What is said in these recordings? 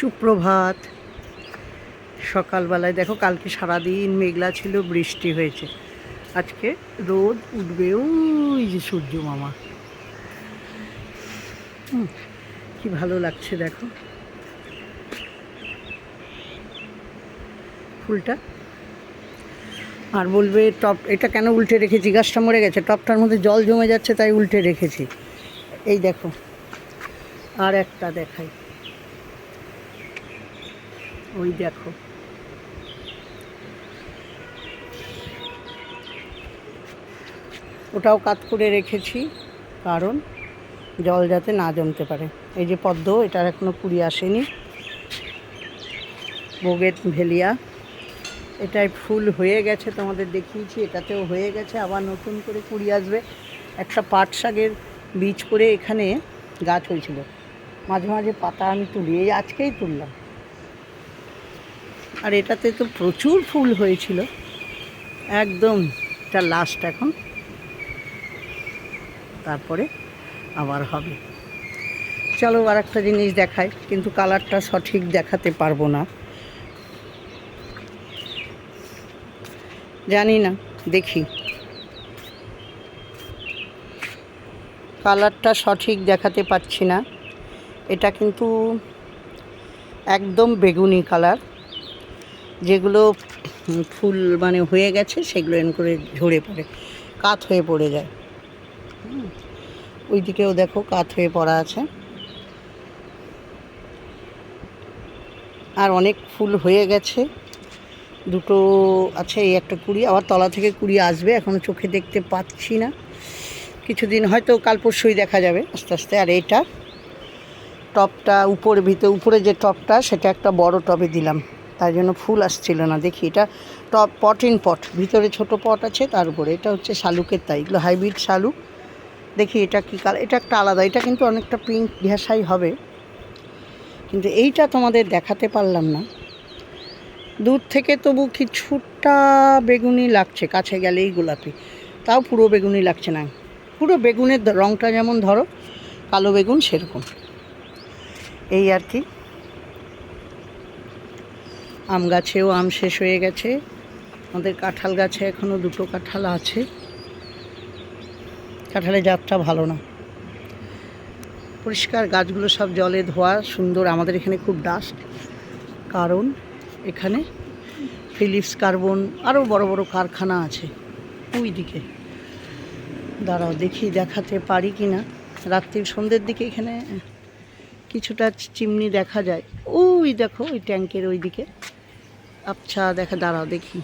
সুপ্রভাত। সকালবেলায় দেখো, কালকে সারাদিন মেঘলা ছিল, বৃষ্টি হয়েছে। আজকে রোদ উঠবে, ওই যে সূর্য মামা। কি ভালো লাগছে দেখো ফুলটা। আর বলবে টপ এটা কেন উল্টে রেখেছি, গাছটা মরে গেছে, টপটার মধ্যে জল জমে যাচ্ছে তাই উল্টে রেখেছি। এই দেখো, আর একটা দেখাই, ওই দেখো, ওটাও কাত করে রেখেছি কারণ জল যাতে না জমতে পারে। এই যে পদ্ম, এটার এখনও কুড়ি আসেনি। বোগেন ভেলিয়া, এটাই ফুল হয়ে গেছে, তোমাদের দেখিয়েছি, এটাতেও হয়ে গেছে, আবার নতুন করে কুড়ি আসবে। একটা পাট শাকের বীজ করে এখানে গাছ হয়েছিল, মাঝে মাঝে পাতা আমি তুলি, এই আজকেই তুললাম। আর এটাতে তো প্রচুর ফুল হয়েছিল, একদম এটা লাস্ট এখন, তারপরে আবার হবে। চলো আর একটা জিনিস দেখাই, কিন্তু কালারটা সঠিক দেখাতে পারবো না, জানি না, দেখি। কালারটা সঠিক দেখাতে পাচ্ছি না, এটা কিন্তু একদম বেগুনি কালার। যেগুলো ফুল মানে হয়ে গেছে সেগুলো এরকম করে ঝরে পড়ে, কাত হয়ে পড়ে যায়। ওই দিকেও দেখো কাত হয়ে পড়া আছে। আর অনেক ফুল হয়ে গেছে, দুটো আছে, এই একটা কুড়ি, আবার তলা থেকে কুড়ি আসবে, এখনও চোখে দেখতে পাচ্ছি না, কিছুদিন হয়তো কাল পরশুই দেখা যাবে আস্তে আস্তে। আর এইটা টপটা উপরে যে টপটা, সেটা একটা বড় টবে দিলাম, তাই জন্য ফুল আসছিল না। দেখি, এটা টপ পট ইন পট, ভিতরে ছোট পট আছে, তার উপরে এটা হচ্ছে শালুকের তাই, এগুলো হাইব্রিড শালুক। দেখি এটা কী কালার, এটা একটা আলাদা, এটা কিন্তু অনেকটা পিঙ্ক ঘেঁষাই হবে, কিন্তু এইটা তোমাদের দেখাতে পারলাম না। দূর থেকে তবু কিছুটা বেগুনি লাগছে, কাছে গেলেই গোলাপি, তাও পুরো বেগুনি লাগছে না। পুরো বেগুনের রঙটা যেমন ধরো কালো বেগুন, সেরকম। এই আর কি। আম গাছেও আম শেষ হয়ে গেছে, আমাদের কাঁঠাল গাছে এখনও দুটো কাঁঠাল আছে, কাঁঠালের জাতটা ভালো না। পরিষ্কার গাছগুলো সব জলে ধোয়া সুন্দর। আমাদের এখানে খুব ডাস্ট, কারণ এখানে ফিলিপস কার্বন আরও বড় বড় কারখানা আছে ওই দিকে। দাঁড়াও দেখি দেখাতে পারি কি না, রাত্রির সন্ধ্যের দিকে এখানে কিছুটা চিমনি দেখা যায়, ওই দেখো ওই ট্যাঙ্কের ওই দিকে। আচ্ছা দাঁড়াও দেখি,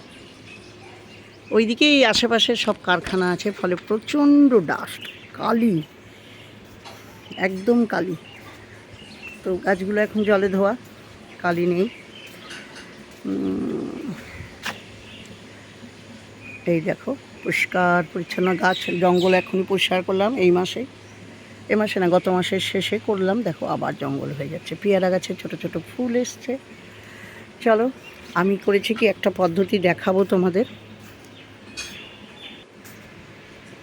ওই দিকেই আশেপাশে সব কারখানা আছে, ফলে প্রচণ্ড ডাস্ট, কালি, একদম কালি। তো গাছগুলো এখন জলে ধোয়া, কালি নেই। এই দেখো পরিষ্কার পরিচ্ছন্ন গাছ, জঙ্গল এখনই পরিষ্কার করলাম এ মাসে না, গত মাসের শেষে করলাম। দেখো আবার জঙ্গল হয়ে যাচ্ছে, পেয়ারা গাছে ছোট ছোট ফুল এসছে। চলো, আমি করেছি কি একটা পদ্ধতি দেখাবো তোমাদের।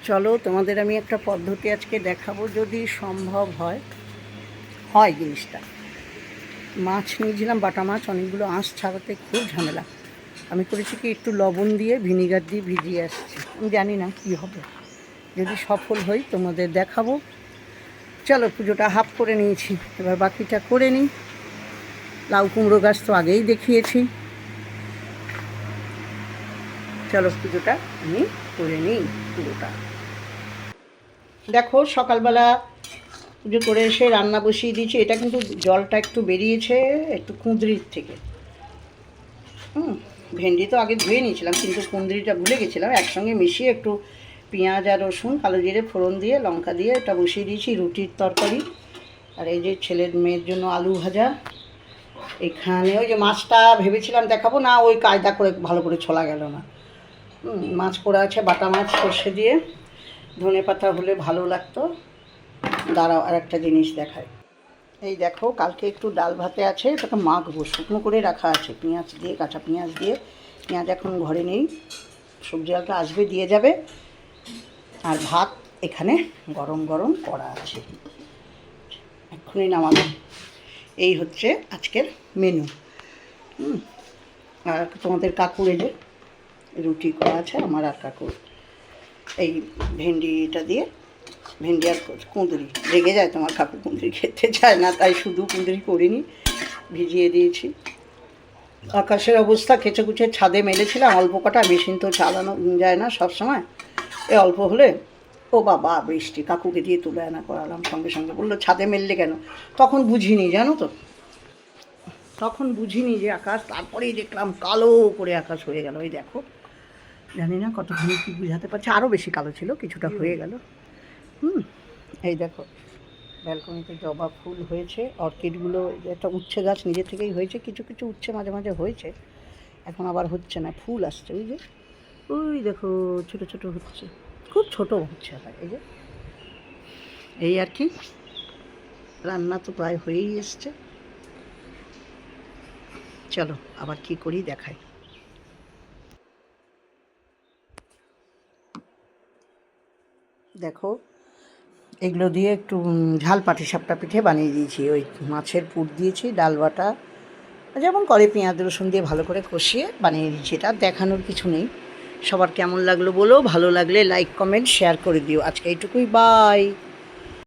চলো তোমাদের আমি একটা পদ্ধতি আজকে দেখাবো, যদি সম্ভব হয় জিনিসটা। মাছ নিয়েছিলাম, বাটা মাছ, অনেকগুলো আঁশ ছাড়াতে খুব ঝামেলা। আমি করেছি কি, একটু লবণ দিয়ে ভিনিগার দিয়ে ভিজিয়ে আসছি, আমি জানি না কী হবে, যদি সফল হই তোমাদের দেখাবো। চলো, পুজোটা হাফ করে নিয়েছি, এবার বাকিটা করে নিই। লাউ কুমড়ো গাছ তো আগেই দেখিয়েছি। চলো পুজোটা আমি করে নিই পুরোটা। দেখো সকালবেলা পুজো করে এসে রান্না বসিয়ে দিয়েছি। এটা কিন্তু জলটা একটু বেরিয়েছে একটু কুঁদরির থেকে। ভেন্ডি তো আগে ধুয়ে নিয়েছিলাম, কিন্তু কুঁদরিটা ভুলে গেছিলাম, একসঙ্গে মিশিয়ে একটু পেঁয়াজ আর রসুন কালো জিরে ফোড়ন দিয়ে লঙ্কা দিয়ে এটা বসিয়ে দিয়েছি। রুটির তরকারি, আর এই যে ছেলের মেয়ের জন্য আলু ভাজা। এখানে ওই যে মাছটা ভেবেছিলাম দেখাবো না, ওই কায়দা করে ভালো করে ছোলা গেল না। মাছ পোড়া আছে, বাটা মাছ সর্ষে দিয়ে, ধনে পাতা হলে ভালো লাগতো। দাঁড়াও আর একটা জিনিস দেখায়। এই দেখো, কালকে একটু ডাল ভাতে আছে, এটাকে মাখবো, শুকনো করে রাখা আছে পেঁয়াজ দিয়ে, কাঁচা পেঁয়াজ দিয়ে। পেঁয়াজ এখন ঘরে নেই, সবজি আলটা আসবে দিয়ে যাবে। আর ভাত এখানে গরম গরম করা আছে, এক্ষুনি নামাবো। এই হচ্ছে আজকের মেনু। আর তোমাদের কাকুর এই যে রুটি করা আছে, আমার আর কাকুর এই ভেন্ডিটা দিয়ে, ভেন্ডি আর কুঁদরি, রেগে যায় তোমার কাকু, কুঁদরি খেতে চায় না, তাই শুধু কুঁদরি করিনি, ভিজিয়ে দিয়েছি। আকাশের অবস্থা কেচে কুচে ছাদে মেলেছিলাম অল্প কটা, মেশিন তো চালানো যায় না সব সময়, এ অল্প হলে ও বাবা বৃষ্টি, কাকুকে দিয়ে তুলে আনা করালাম সঙ্গে সঙ্গে। বললো ছাদে মেললে কেন, তখন বুঝিনি জানো তো, তখন বুঝিনি যে আকাশ, তারপরেই দেখলাম কালো করে আকাশ হয়ে গেল। ওই দেখো, জানি না কতখানি কি বুঝাতে পারছি, আরও বেশি কালো ছিল, কিছুটা হয়ে গেল। এই দেখো ব্যালকনিতে জবা ফুল হয়েছে, অর্কিডগুলো একটা উচ্ছে গাছ নিজে থেকেই হয়েছে, কিছু কিছু উচ্ছে মাঝে মাঝে হয়েছে, এখন আবার হচ্ছে না, ফুল আসছে। ওই যে ওই দেখো ছোটো ছোটো হচ্ছে, খুব ছোটো হচ্ছে হয়। এই যে এই আর কি, রান্না তো প্রায় হয়েই এসছে। চলো আবার কি করি দেখাই। দেখো এগুলো দিয়ে একটু ঝাল পাটিসাপটা পিঠে বানিয়ে দিয়েছি, ওই মাছের পুর দিয়েছি, ডাল বাটা যেমন করে পেঁয়াজ রসুন দিয়ে ভালো করে কষিয়ে বানিয়ে দিয়েছি। এটা দেখানোর কিছু নেই। সবার কেমন লাগলো বলো, ভালো লাগলে লাইক কমেন্ট শেয়ার করে দিও। আজকে এইটুকুই, বাই।